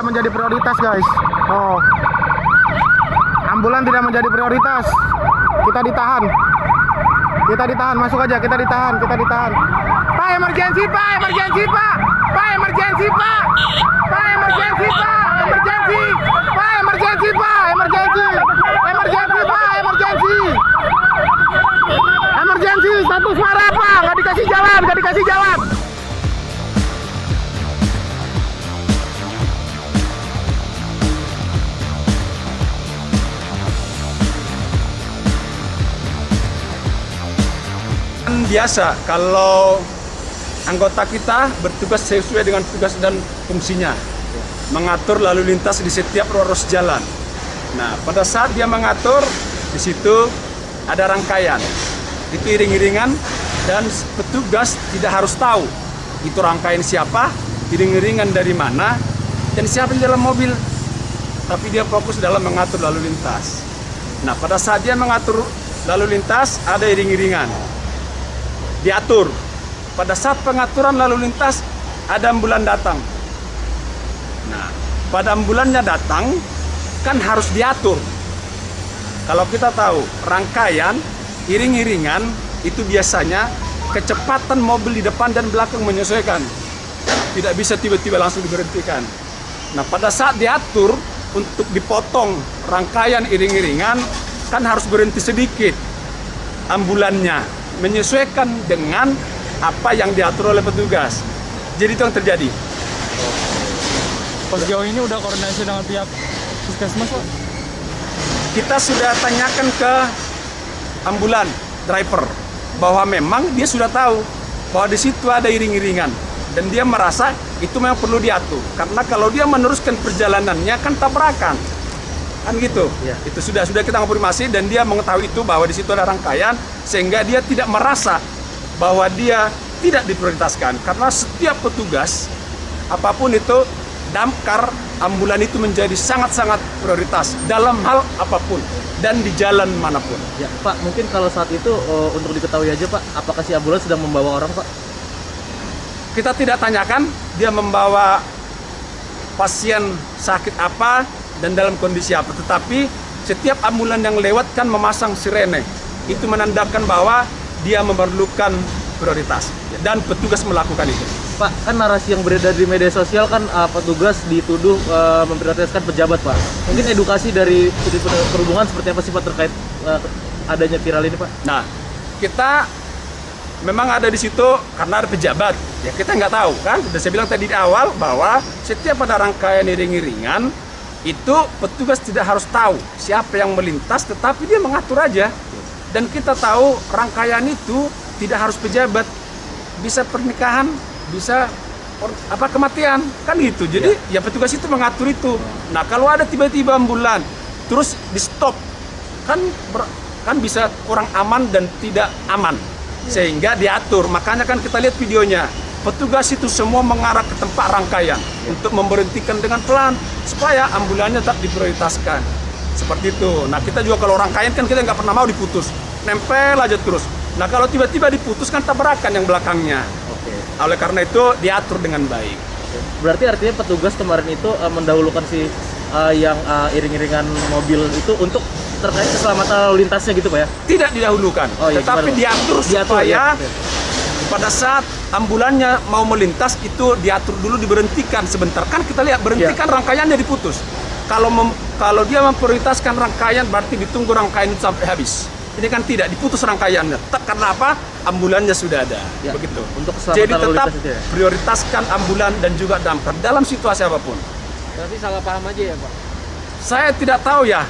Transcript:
tidak menjadi prioritas, guys. Oh, ambulan tidak menjadi prioritas. Kita ditahan. Kita ditahan, masuk aja. Kita ditahan. Pak, emergensi, Pak. Emergensi, Pak. Pak, emergensi, Pak. Pak, emergensi, Pak. Emergensi. Pak, emergensi, Pak. Emergensi. Emergensi, Pak. Emergensi. Emergensi, status marah, Pak. Nggak dikasih jalan. Biasa kalau anggota kita bertugas sesuai dengan tugas dan fungsinya, mengatur lalu lintas di setiap ruas jalan. Nah, pada saat dia mengatur, di situ ada rangkaian, itu iring-iringan, dan petugas tidak harus tahu itu rangkaian siapa, iring-iringan dari mana, dan siapa di dalam mobil, tapi dia fokus dalam mengatur lalu lintas. Nah, pada saat dia mengatur lalu lintas, ada iring-iringan, diatur. Pada saat pengaturan lalu lintas, ada ambulan datang. Nah, pada ambulannya datang, kan harus diatur. Kalau kita tahu, rangkaian, iring-iringan, itu biasanya kecepatan mobil di depan dan belakang menyesuaikan. Tidak bisa tiba-tiba langsung diberhentikan. Nah, pada saat diatur, untuk dipotong rangkaian iring-iringan, kan harus berhenti sedikit ambulannya, menyesuaikan dengan apa yang diatur oleh petugas. Jadi itu yang terjadi. Pas sejauh ini udah koordinasi dengan pihak puskesmas, Pak? Kita sudah tanyakan ke ambulan driver bahwa memang dia sudah tahu bahwa di situ ada iring-iringan dan dia merasa itu memang perlu diatur karena kalau dia meneruskan perjalanannya kan tabrakan. Kan gitu. Ya. Itu sudah kita konfirmasi dan dia mengetahui itu bahwa di situ ada rangkaian sehingga dia tidak merasa bahwa dia tidak diprioritaskan karena setiap petugas apapun itu damkar ambulan itu menjadi sangat-sangat prioritas dalam hal apapun dan di jalan manapun. Ya, Pak, mungkin kalau saat itu untuk diketahui aja, Pak, apakah si ambulans sedang membawa orang, Pak? Kita tidak tanyakan dia membawa pasien sakit apa dan dalam kondisi apa, tetapi setiap ambulan yang lewat kan memasang sirene. Itu menandakan bahwa dia memerlukan prioritas dan petugas melakukan itu. Pak, kan narasi yang beredar di media sosial kan petugas dituduh memprioritaskan pejabat, Pak. Mungkin edukasi dari perhubungan seperti apa sih, Pak, terkait adanya viral ini, Pak? Nah, kita memang ada di situ karena ada pejabat. Ya kita nggak tahu kan. Sudah saya bilang tadi di awal bahwa setiap ada rangkaian iring-iringan itu petugas tidak harus tahu siapa yang melintas, tetapi dia mengatur aja. Dan kita tahu rangkaian itu tidak harus pejabat, bisa pernikahan, bisa kematian, kan gitu. Jadi ya petugas itu mengatur itu. Nah kalau ada tiba-tiba ambulan, terus di stop, kan bisa kurang aman dan tidak aman, sehingga diatur. Makanya kan kita lihat videonya. Petugas itu semua mengarah ke tempat rangkaian untuk memberhentikan dengan pelan supaya ambulannya tak diprioritaskan. Seperti itu. Nah kita juga kalau rangkaian kan kita nggak pernah mau diputus, nempel aja terus. Nah kalau tiba-tiba diputus kan tabrakan yang belakangnya. Oleh karena itu diatur dengan baik. Berarti artinya petugas kemarin itu mendahulukan si yang iring-iringan mobil itu untuk terkait keselamatan lalu lintasnya gitu, Pak ya? Tidak didahulukan, tetapi diatur supaya pada saat ambulannya mau melintas itu diatur dulu, diberhentikan sebentar. Kan kita lihat berhentikan rangkaiannya diputus. Kalau dia memprioritaskan rangkaian berarti ditunggu rangkaian itu sampai habis. Ini kan tidak diputus rangkaiannya. Karena apa? Ambulannya sudah ada. Begitu. Untuk jadi tetap prioritaskan ambulan dan juga damkar dalam situasi apapun. Berarti salah paham aja ya, Pak? Saya tidak tahu ya.